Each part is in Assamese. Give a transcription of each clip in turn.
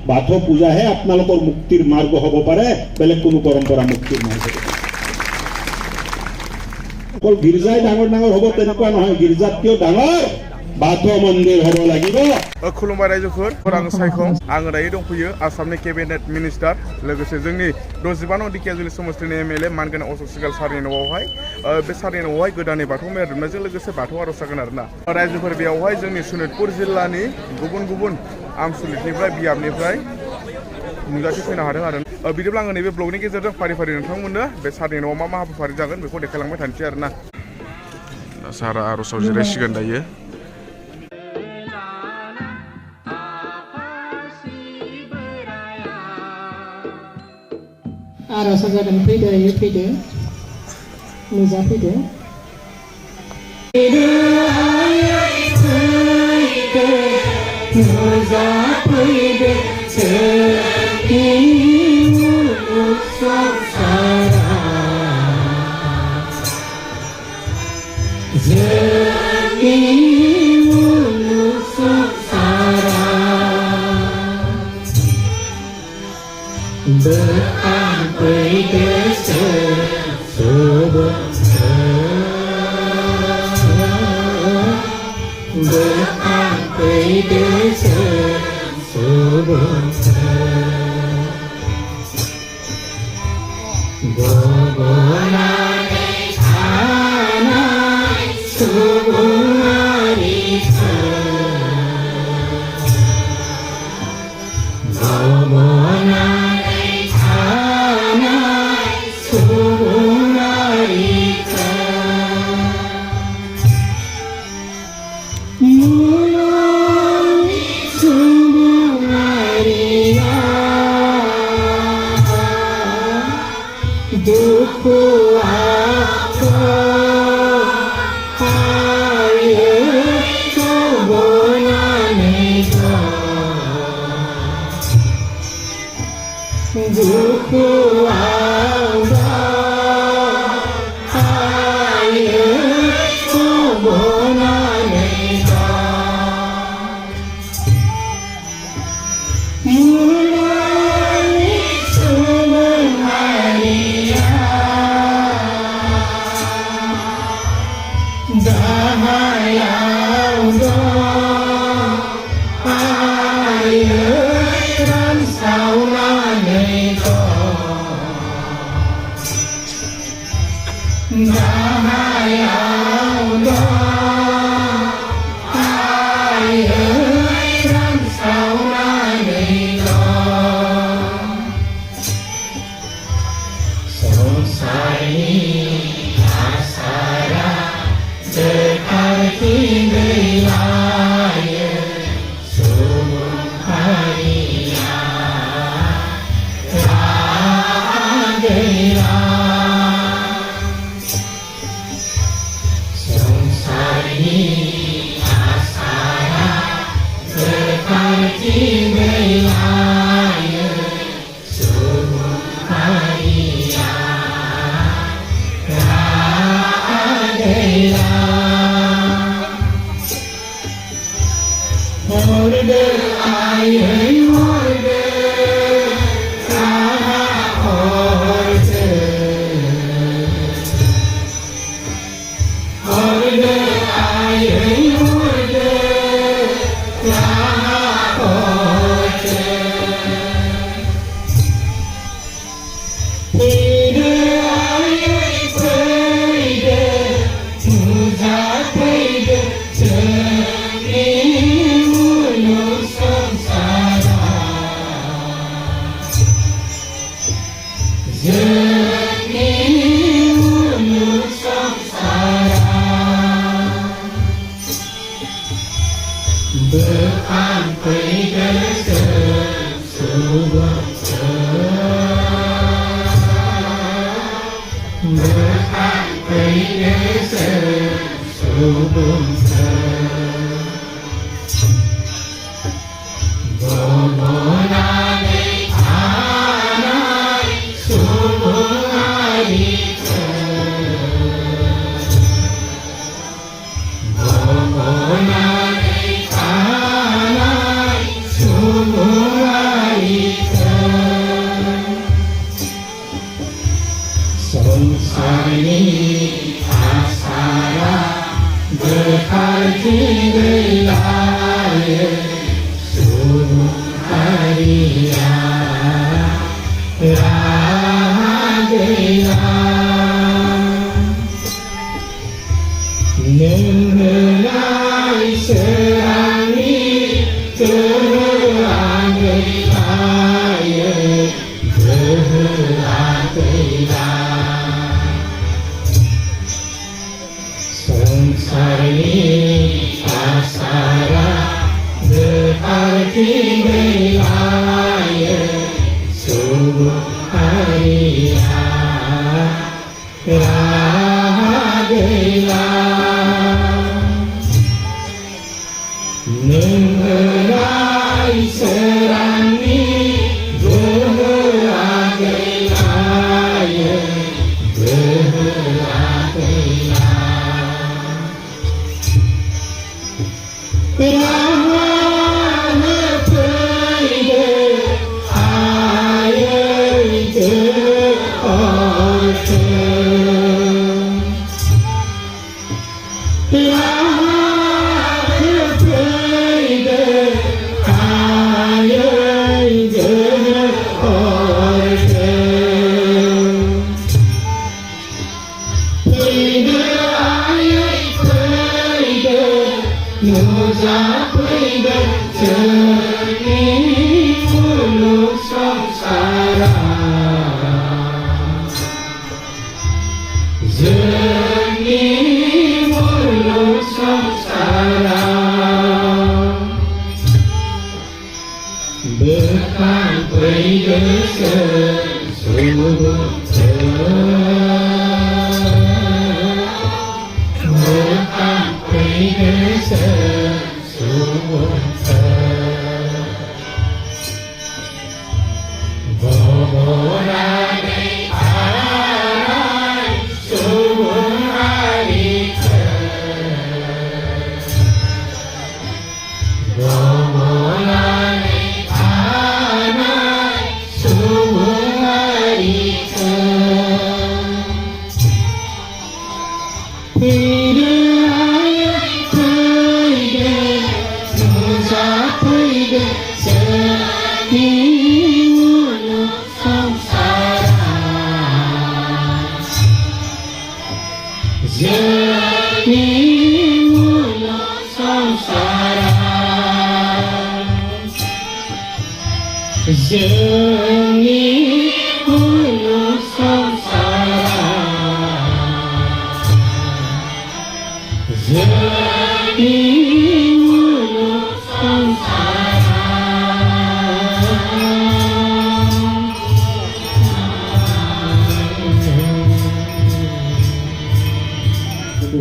বাথৌ পূজাহে আপোনালোকৰ মুক্তিৰ মাৰ্গ হ'ব পাৰে, বেলেগ কোনো পৰম্পৰা মুক্তিৰ মাৰ্গ হ'ব। অকল গীৰ্জাই ডাঙৰ ডাঙৰ হ'ব তেনেকুৱা নহয়, গীৰ্জাতকেও ডাঙৰ बाथौ मन्दिर हबो लागिबो। खुलुमबाय रायजोफोर, आं सायखं आं दायो दंफैयो आसामनि केबिनेट मिनिस्टार, लोगोसे जोंनि 65 नं दिकेजुलि समस्तिनि एमएलए मानगोनां अशोक सिगाल सारनि न'आवहाय बे सारनि न'आवहाय गोदानै बाथौ मेहेर दुमनायजों लोगोसे बाथौ आर'ज जागोन आरोना। रायजोफोर बेयावहाय जोंनि सनितपुर जिल्लानि गुबुन गुबुन आमसुलिकनिफ्राय बियाबनिफ्राय नुजाथि फैनो हादों आरो बिदिब्ला आङो नैबे ब्लगनि गेजेरजों फारि फारि नोंथांमोननो बे सारनि न'आव मा मा हाबाफारि जागोन बेखौ देखायलांबाय थानोसै आरोना। सारा आर'जआव जिरायसिगोन दायो। आर'ज जागोन, फैदो फैदो नुजाफैदो। नुजाफैदो Hãy subscribe cho kênh Ghiền Mì Gõ để không bỏ lỡ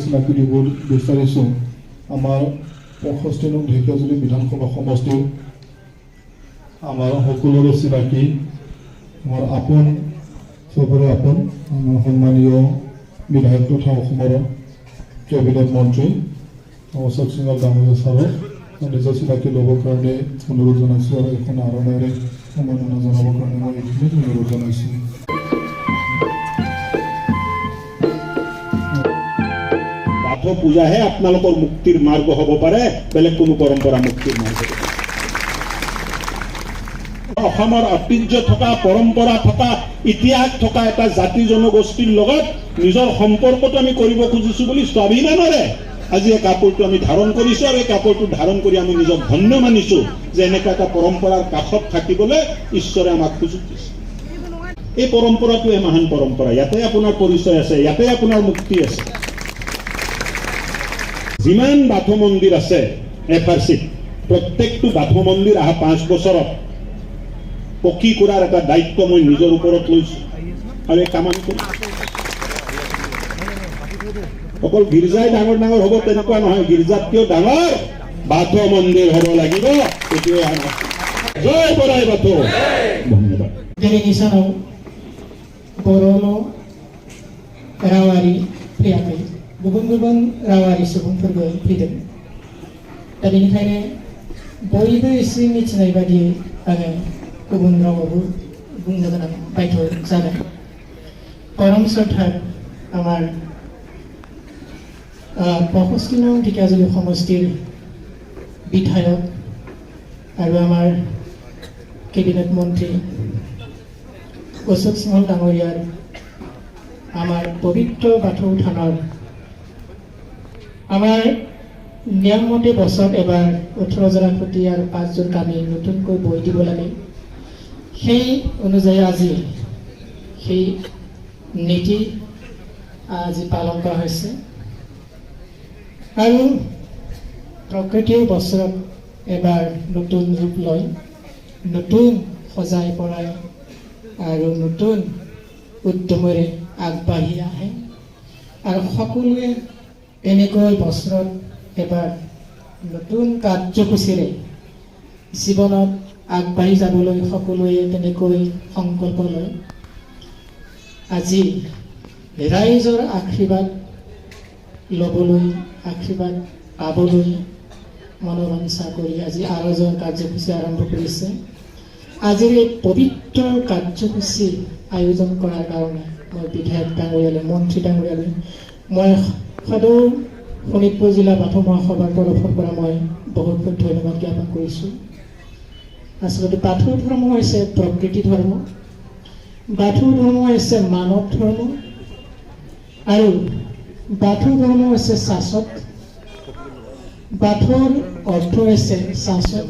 চিনাকি দিব বিচাৰিছোঁ আমাৰ 65 নং ঢেকীয়াজুলি বিধানসভা সমষ্টিৰ আমাৰ সকলোৰে চিনাকি আমাৰ আপোন চবৰে আপোন আমাৰ সন্মানীয় বিধায়ক তথা অসমৰ কেবিনেট মন্ত্ৰী অশোক সিংহল ডাঙৰীয়া ছাৰক নিজৰ চিনাকি ল'বৰ কাৰণে অনুৰোধ জনাইছোঁ আৰু এখন আৰণেৰে সম্মাননা জনাবৰ কাৰণে মই এইখিনিত অনুৰোধ জনাইছোঁ। বাথৌ পূজাহে আপোনালোকৰ মুক্তিৰ মাৰ্গ হ'ব পাৰে, বেলেগ কোনো পৰম্পৰা মুক্তিৰ মাৰ্গ হ'ব। অসমৰ ঐতিহ্য থকা, পৰম্পৰা থকা, ইতিহাস থকা এটা জাতি জনগোষ্ঠীৰ লগত নিজৰ সম্পৰ্কটো আমি কৰিব খুজিছো বুলি স্বাভিমানেৰে আজি এই কাপোৰটো আমি ধাৰণ কৰিছো আৰু এই কাপোৰটো ধাৰণ কৰি আমি নিজক ধন্য মানিছো যে এনেকুৱা এটা পৰম্পৰাৰ কাষত থাকিবলৈ ঈশ্বৰে আমাক সুযোগ দিছে। এই পৰম্পৰাটোৱে মহান পৰম্পৰা, ইয়াতে আপোনাৰ পৰিচয় আছে, ইয়াতে আপোনাৰ মুক্তি আছে। যিমান বাথৌ মন্দিৰ আছে FRCত, প্ৰত্যেকটো বাথৌ মন্দিৰ অহা 5 বছৰত পকী কৰাৰ এটা দায়িত্ব মই নিজৰ ওপৰত লৈছো আৰু এই কাম আমি কৰিম। অকল গীৰ্জাই ডাঙৰ ডাঙৰ হ'ব তেনেকুৱা নহয়, গীৰ্জাতকৈও ডাঙৰ বাথৌ মন্দিৰ হ'ব লাগিব। এইটোৱে আমাৰ জয় বৰাই বাথৌ। ধন্যবাদ। दिनैनि सानाव बर'ल' रावारि फैयाखै, गुबुन गुबुन रावारि सुबुंफोरबो फैदों। दा बेनिखायनो बयबो एसे मिथिनाय बादियै आङो गुबुन रावावबो बुंनो गोनां बायध' जादों। परम श्रद्धार আমাৰ 65 নং ঢেকীয়াজুলি সমষ্টিৰ বিধায়ক আৰু আমাৰ কেবিনেট মন্ত্ৰী অশোক সিংহল ডাঙৰীয়াৰ আমাৰ পবিত্ৰ বাথৌ থানৰ আমাৰ নিয়মমতে বছৰত এবাৰ 18 খুঁটি আৰু 5 কামি নতুনকৈ বৈ দিব লাগে। সেই অনুযায়ী আজি সেই নীতি আজি পালন কৰা হৈছে আৰু প্ৰকৃতিৰ বছৰত এবাৰ নতুন ৰূপ লয়, নতুন সজাই পৰাই আৰু নতুন উদ্যমেৰে আগবাঢ়ি আহে আৰু সকলোৱে এনেকৈ বছৰত এবাৰ নতুন কাৰ্যসূচীৰে জীৱনত আগবাঢ়ি যাবলৈ সকলোৱে তেনেকৈ সংকল্প লয়। আজি ৰাইজৰ আশীৰ্বাদ ল'বলৈ, আশীৰ্বাদ পাবলৈ মনোবাঞ্ছা কৰি আজি আয়োজন কাৰ্যসূচী আৰম্ভ কৰিছে। আজিৰ এই পবিত্ৰ কাৰ্যসূচী আয়োজন কৰাৰ কাৰণে মই বিধায়ক ডাঙৰীয়ালৈ, মন্ত্ৰী ডাঙৰীয়ালৈ মই সদৌ শোণিতপুৰ জিলা বাথৌ মহাসভাৰ তৰফৰ পৰা মই বহুত বহুত ধন্যবাদ জ্ঞাপন কৰিছোঁ। আচলতে বাথৌ ধৰ্ম হৈছে প্ৰকৃতি ধৰ্ম, বাথৌ ধৰ্ম হৈছে মানৱ ধৰ্ম আৰু বাথৌ ধৰ্ম হৈছে শাশ্বত। বাথৌৰ অৰ্থ হৈছে শাশ্বত,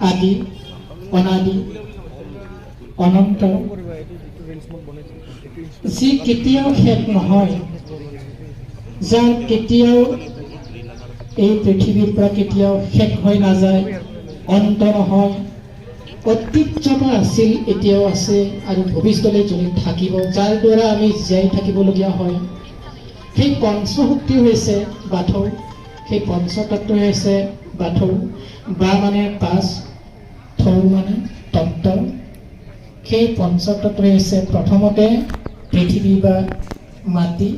আদি, অনাদি, অনন্ত, যি কেতিয়াও শেষ নহয়, যাৰ কেতিয়াও এই পৃথিৱীৰ পৰা কেতিয়াও শেষ হৈ নাযায়, অন্ত নহয়, অতীতত আছিল, এতিয়াও আছে আৰু ভৱিষ্যতলৈ যদি থাকিব, যাৰ দ্বাৰা আমি জীয়াই থাকিবলগীয়া হয়। সেই পঞ্চশক্তি হৈছে বাথৌ, সেই পঞ্চতত্ব হৈছে বাথৌ। বা মানে 5, থৌ মানে তত্ত্ব। সেই পঞ্চতত্ব হৈছে প্ৰথমতে পৃথিৱী বা মাটি।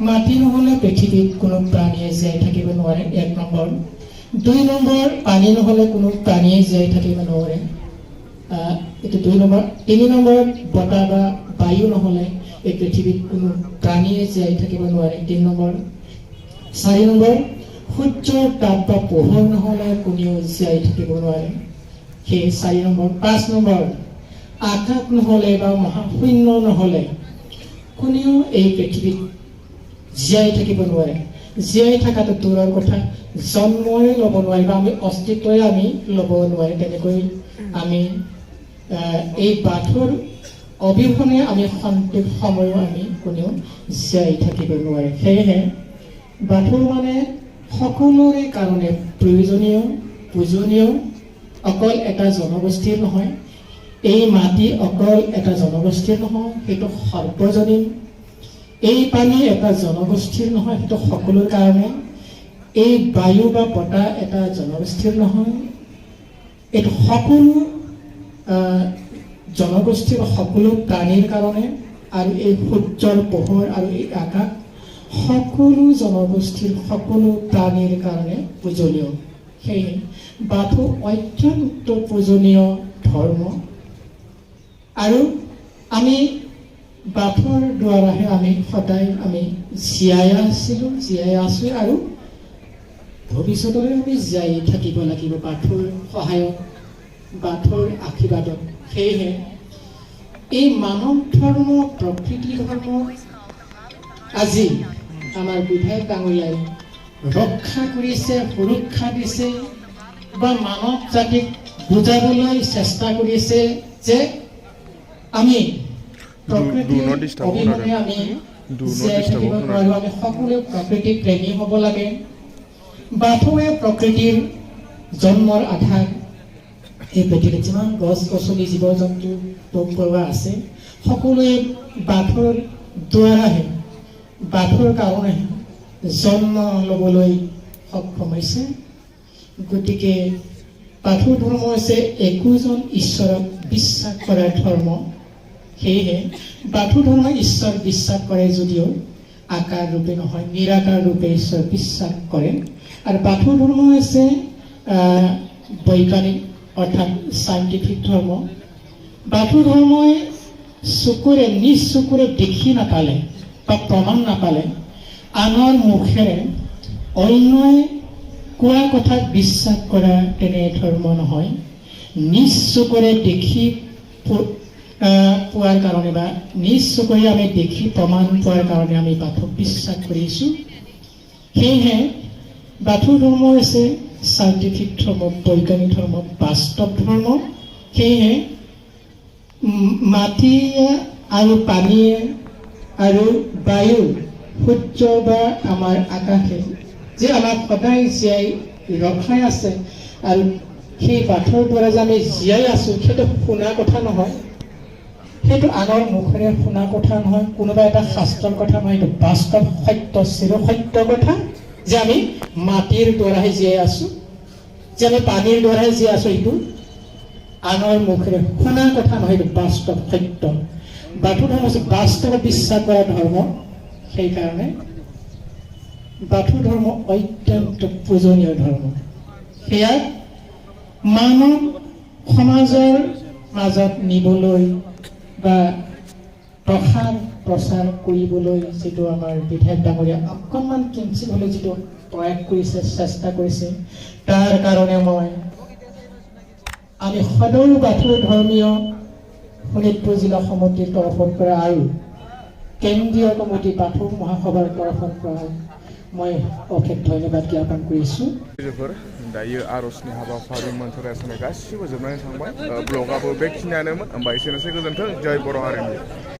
মাটি নহ'লে পৃথিৱীত কোনো প্ৰাণীয়ে জীয়াই থাকিব নোৱাৰে, 1 নম্বৰ। 2 নম্বৰ, পানী নহ'লে কোনো প্ৰাণীয়ে জীয়াই থাকিব নোৱাৰে, এইটো 2 নম্বৰ। 3 নম্বৰ, বতাহ বা বায়ু নহ'লে এই পৃথিৱীত কোনো প্ৰাণীয়ে জীয়াই থাকিব নোৱাৰে, 3 নম্বৰ। 4 নম্বৰ, সূৰ্যৰ তাপ বা পোহৰ নহ'লে কোনেও জীয়াই থাকিব নোৱাৰে, সেই 4 নম্বৰ। 5 নম্বৰ, আকাশ নহ'লে বা মহাশূন্য নহ'লে কোনেও এই পৃথিৱীত জীয়াই থাকিব নোৱাৰে। জীয়াই থকাটো দূৰৰ কথা, জন্মই ল'ব নোৱাৰে বা আমি অস্তিত্বই আমি ল'ব নোৱাৰে। তেনেকৈ আমি এই বাথৌৰ অবিহনে আমি শান্তিৰ সময়ো আমি কোনেও জীয়াই থাকিব নোৱাৰে। সেয়েহে বাথৌ মানে সকলোৰে কাৰণে প্ৰয়োজনীয়, পূজনীয়, অকল এটা জনগোষ্ঠীৰ নহয়। এই মাটি অকল এটা জনগোষ্ঠীৰ নহয়, সেইটো সৰ্বজনীন। এই পানী এটা জনগোষ্ঠীৰ নহয়, সেইটো সকলোৰ কাৰণে। এই বায়ু বা বতাহ এটা জনগোষ্ঠীৰ নহয়, এইটো সকলো জনগোষ্ঠীৰ সকলো প্ৰাণীৰ কাৰণে। আৰু এই সূৰ্যৰ পোহৰ আৰু এই আকাশ সকলো জনগোষ্ঠীৰ সকলো প্ৰাণীৰ কাৰণে পূজনীয়। সেয়ে বাথৌ অত্যন্ত পূজনীয় ধৰ্ম আৰু আমি বাথৌৰ দ্বাৰাহে আমি সদায় আমি জীয়াই আছিলোঁ, জীয়াই আছোঁ আৰু ভৱিষ্যতলৈ আমি জীয়াই থাকিব লাগিব বাথৌৰ সহায়ত, বাথৌৰ আশীৰ্বাদত। সেয়েহে এই মানৱ ধৰ্ম, প্ৰকৃতি ধৰ্ম আজি আমাৰ বিধায়ক ডাঙৰীয়াই ৰক্ষা কৰিছে, সুৰক্ষা দিছে বা মানৱ জাতিক বুজাবলৈ চেষ্টা কৰিছে যে আমি প্ৰকৃতিৰ অবিহনে আমি জীয়াই থাকিব নোৱাৰোঁ, আমি সকলোৱে প্ৰকৃতি প্ৰেমী হ'ব লাগে। বাথৌৱে প্ৰকৃতিৰ জন্মৰ আধাৰ। এই পৃথিৱীত যিমান গছ গছনি, জীৱ জন্তু, পোক পৰুৱা আছে, সকলোৱে বাথৌৰ দ্বাৰাহে, বাথৌৰ কাৰণেহে জন্ম ল'বলৈ সক্ষম হৈছে। গতিকে বাথৌ ধৰ্ম হৈছে একোজন ঈশ্বৰক বিশ্বাস কৰাৰ ধৰ্ম। সেয়েহে বাথৌ ধৰ্ম ঈশ্বৰ বিশ্বাস কৰে যদিও আকাৰ ৰূপে নহয়, নিৰাকাৰ ৰূপে ঈশ্বৰ বিশ্বাস কৰে। আৰু বাথৌ ধৰ্ম হৈছে বৈজ্ঞানিক অৰ্থাৎ চাইণ্টিফিক ধৰ্ম। বাথৌ ধৰ্মই চকুৰে, নিজ চকুৰে দেখি নাপালে বা প্ৰমাণ নাপালে, আনৰ মুখেৰে অন্যই কোৱা কথাক বিশ্বাস কৰা তেনে ধৰ্ম নহয়। নিজ চকুৰে দেখি পোৱাৰ কাৰণে বা নিজ চকুৰে আমি দেখি প্ৰমাণ পোৱাৰ কাৰণে আমি বাথৌক বিশ্বাস কৰিছোঁ। সেয়েহে বাথৌ ধৰ্ম হৈছে চাইণ্টিফিক ধৰ্ম, বৈজ্ঞানিক ধৰ্ম, বাস্তৱ ধৰ্ম। সেয়েহে মাটিয়ে আৰু পানীয়ে আৰু বায়ু, সূৰ্য বা আমাৰ আকাশে যে আমাক সদায় জীয়াই ৰখাই আছে আৰু সেই বাথৌৰ দ্বাৰা যে আমি জীয়াই আছোঁ, সেইটো শুনা কথা নহয়, সেইটো আনৰ মুখেৰে শুনা কথা নহয়, কোনোবা এটা শাস্ত্ৰৰ কথা নহয়, সেইটো বাস্তৱ সত্য, চিৰসত্য কথা যে আমি মাটিৰ দ্বাৰাহে জীয়াই আছোঁ, যে আমি পানীৰ দ্বাৰাহে জীয়াই আছোঁ। সেইটো আনৰ মুখেৰে শুনা কথা নহয়, সেইটো বাস্তৱ সত্য। বাথৌ ধৰ্ম হৈছে বাস্তৱত বিশ্বাস কৰা ধৰ্ম। সেইকাৰণে বাথৌ ধৰ্ম অত্যন্ত পূজনীয় ধৰ্ম। সেয়া মানৱ সমাজৰ মাজত নিবলৈ বা প্ৰচাৰ কৰিবলৈ যিটো আমাৰ বিধায়ক ডাঙৰীয়া অকণমান কিঞ্চিত হ'লে যিটো প্ৰয়াস কৰিছে, চেষ্টা কৰিছে, তাৰ কাৰণে আমি সদৌ বাথৌ ধৰ্মীয় শোণিতপুৰ জিলা সমিতিৰ তৰফৰ পৰা আৰু কেন্দ্ৰীয় কমিটি বাথৌ মহাসভাৰ তৰফৰ পৰা মই অশেষ ধন্যবাদ জ্ঞাপন কৰিছোঁ। दायो आर'जनि हाबाफारि मोनथारनाय गासिबो जोबनानै थांबाय। ब्लगाबो बेखिनियानोमोन। होमबा एसेनोसै, गोजोन्थों। जय बर' हारिनि।